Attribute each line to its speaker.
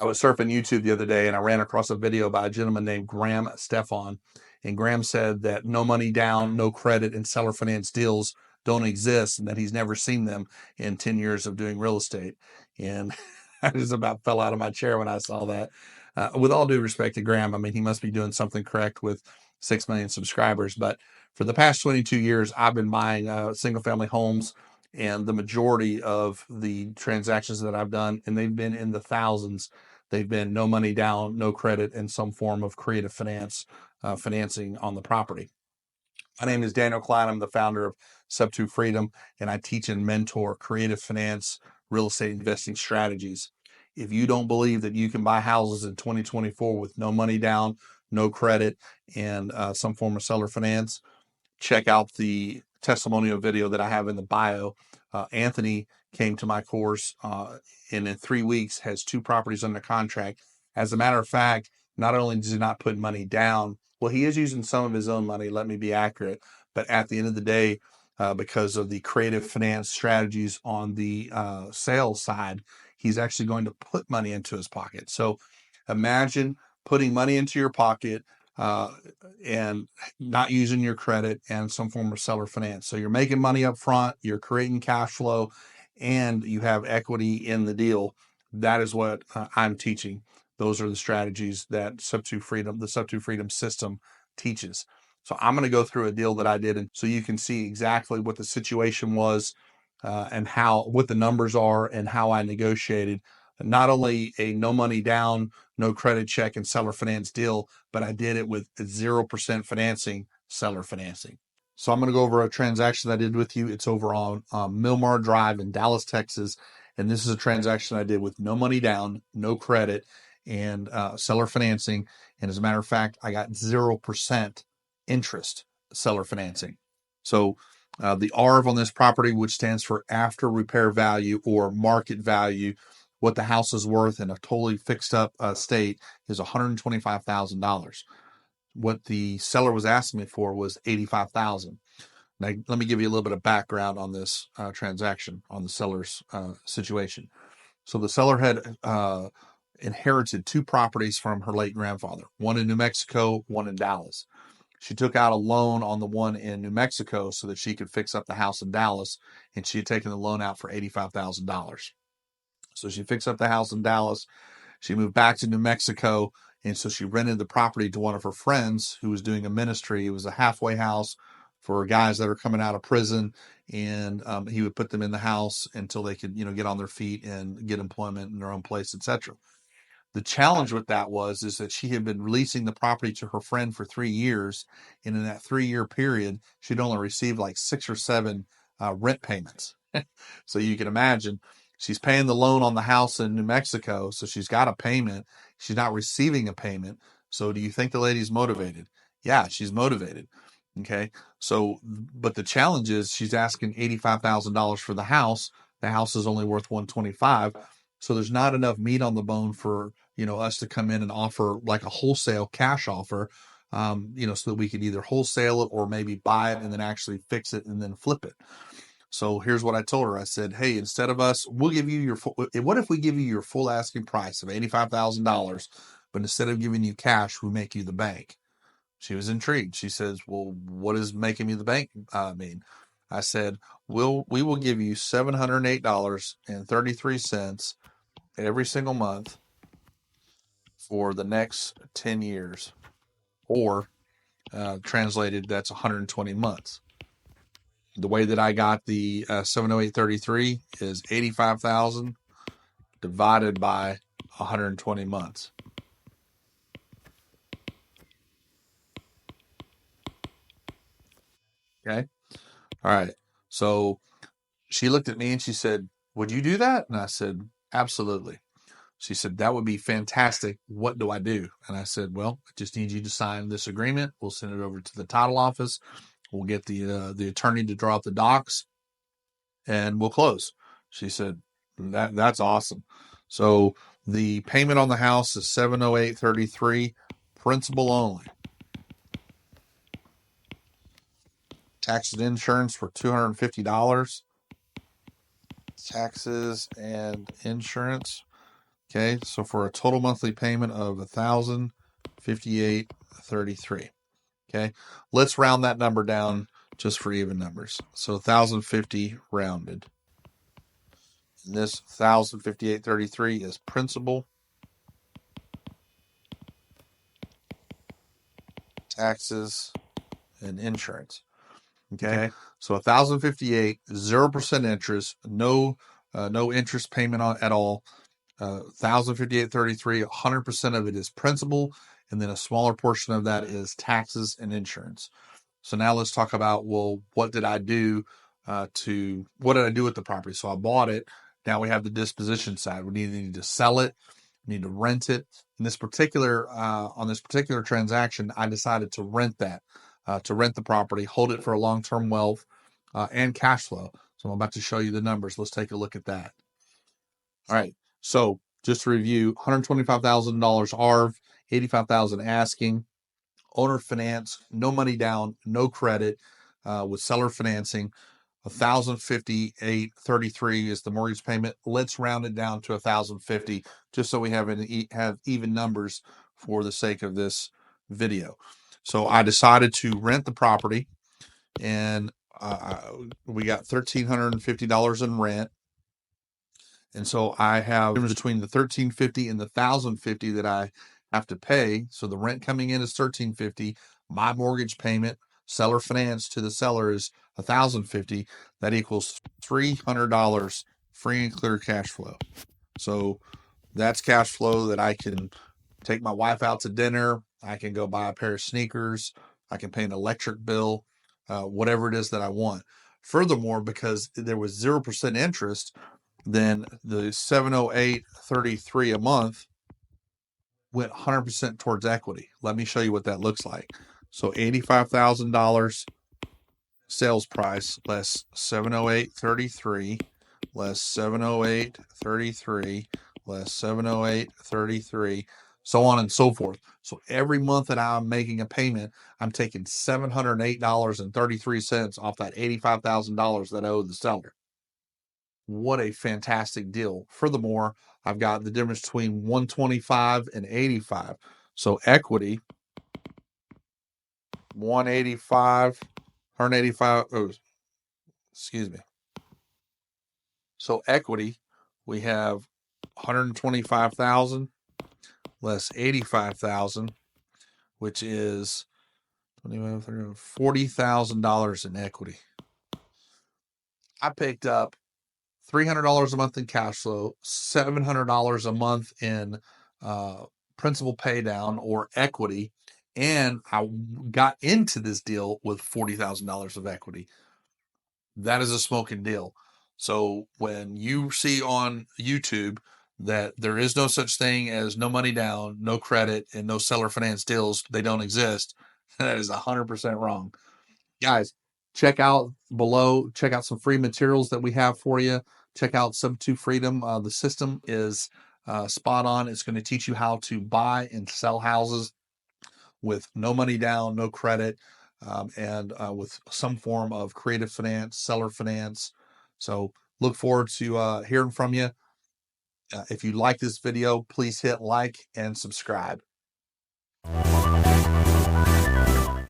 Speaker 1: I was surfing YouTube the other day and I ran across a video by a gentleman named Stephan. And Graham said that no money down, no credit, and seller finance deals don't exist, and that he's never seen them in 10 years of doing real estate. And I just about fell out of my chair when I saw that. With all due respect to Graham, I mean, he must be doing something correct with 6 million subscribers. But for the past 22 years, I've been buying single family homes, and the majority of the transactions that I've done, and they've been in the thousands, they've been no money down, no credit, and some form of creative financing on the property. My name is Daniel Klein. I'm the founder of Sub2 Freedom, and I teach and mentor creative finance, real estate investing strategies. If you don't believe that you can buy houses in 2024 with no money down, no credit, and some form of seller finance, check out the testimonial video that I have in the bio. Anthony came to my course and in 3 weeks has 2 properties under contract. As a matter of fact, not only does he not put money down, well, he is using some of his own money, let me be accurate, but at the end of the day, because of the creative finance strategies on the sales side, he's actually going to put money into his pocket. So imagine putting money into your pocket uh, and not using your credit and some form of seller finance. So you're making money up front, you're creating cash flow, and you have equity in the deal. That is what I'm teaching. Those are the strategies that the Sub2 Freedom system teaches. So I'm going to go through a deal that I did, and so you can see exactly what the situation was and what the numbers are and how I negotiated not only a no money down, no credit check and seller finance deal, but I did it with 0% financing, seller financing. So I'm going to go over a transaction I did with you. It's over on Milmar Drive in Dallas, Texas. And this is a transaction I did with no money down, no credit, and seller financing. And as a matter of fact, I got 0% interest seller financing. So the ARV on this property, which stands for after repair value or market value, what the house is worth in a totally fixed up state, is $125,000. What the seller was asking me for was $85,000. Now, let me give you a little bit of background on this transaction, on the seller's situation. So the seller had inherited 2 properties from her late grandfather, one in New Mexico, one in Dallas. She took out a loan on the one in New Mexico so that she could fix up the house in Dallas, and she had taken the loan out for $85,000. So she fixed up the house in Dallas. She moved back to New Mexico, and so she rented the property to one of her friends who was doing a ministry. It was a halfway house for guys that are coming out of prison, and he would put them in the house until they could, get on their feet and get employment in their own place, etc. The challenge with that is that she had been leasing the property to her friend for 3 years, and in that 3-year period, she'd only received like 6 or 7 rent payments. So you can imagine she's paying the loan on the house in New Mexico, so she's got a payment. She's not receiving a payment. So do you think the lady's motivated? Yeah, she's motivated. Okay. So, but the challenge is she's asking $85,000 for the house. The house is only worth 125. So there's not enough meat on the bone for, us to come in and offer like a wholesale cash offer, so that we could either wholesale it or maybe buy it and then actually fix it and then flip it. So here's what I told her. I said, hey, instead of us, we'll give you your full, what if we give you your full asking price of $85,000, but instead of giving you cash, we make you the bank? She was intrigued. She says, well, what does making me the bank mean? I said, we will give you $708.33 every single month for the next 10 years, or translated, that's 120 months. The way that I got the 708.33 is 85,000 divided by 120 months. Okay. All right. So she looked at me and she said, would you do that? And I said, absolutely. She said, that would be fantastic. What do I do? And I said, well, I just need you to sign this agreement. We'll send it over to the title office. We'll get the attorney to draw up the docs, and we'll close. She said, that's awesome. So the payment on the house is $708.33, principal only. Taxes and insurance for $250. Taxes and insurance Okay, so for a total monthly payment of $1,058.33. Okay, let's round that number down just for even numbers. So 1,050 rounded. And this 1,058.33 is principal, taxes, and insurance. Okay. So 1,058, 0% interest, no interest payment at all. 1,058.33, 100% of it is principal, and then a smaller portion of that is taxes and insurance. So now let's talk about, well, what did I do with the property? So I bought it. Now we have the disposition side. We need to sell it. We need to rent it. In this particular on this particular transaction, I decided to rent the property, hold it for a long-term wealth and cash flow. So I'm about to show you the numbers. Let's take a look at that. All right. So just to review, $125,000 ARV, $85,000 asking. Owner finance, no money down, no credit, with seller financing. 1,058.33 is the mortgage payment. Let's round it down to 1,050, just so we have even numbers for the sake of this video. So I decided to rent the property, and we got $1,350 in rent. And so I have between the $1,350 and the $1,050 that I have to pay. So the rent coming in is $1,350. My mortgage payment, seller finance to the seller, is $1,050. That equals $300 free and clear cash flow. So that's cash flow that I can take my wife out to dinner. I can go buy a pair of sneakers. I can pay an electric bill, whatever it is that I want. Furthermore, because there was 0% interest, then the 708.33 a month went 100% towards equity. Let me show you what that looks like. So $85,000 sales price less 708.33 less 708.33 less 708.33, so on and so forth. So every month that I'm making a payment, I'm taking $708.33 off that $85,000 that I owe the seller. What a fantastic deal. Furthermore, I've got the difference between 125 and 85. So equity, 185, oh, excuse me. So equity, we have 125,000 less 85,000, which is $40,000 in equity. I picked up $300 a month in cash flow, $700 a month in principal pay down or equity, and I got into this deal with $40,000 of equity. That is a smoking deal. So when you see on YouTube that there is no such thing as no money down, no credit, and no seller finance deals, they don't exist, that is 100% wrong. Guys, check out below, check out some free materials that we have for you. Check out Sub2 Freedom. The system is spot on. It's going to teach you how to buy and sell houses with no money down, no credit, and with some form of creative finance, seller finance. So look forward to hearing from you. If you like this video, please hit like and subscribe.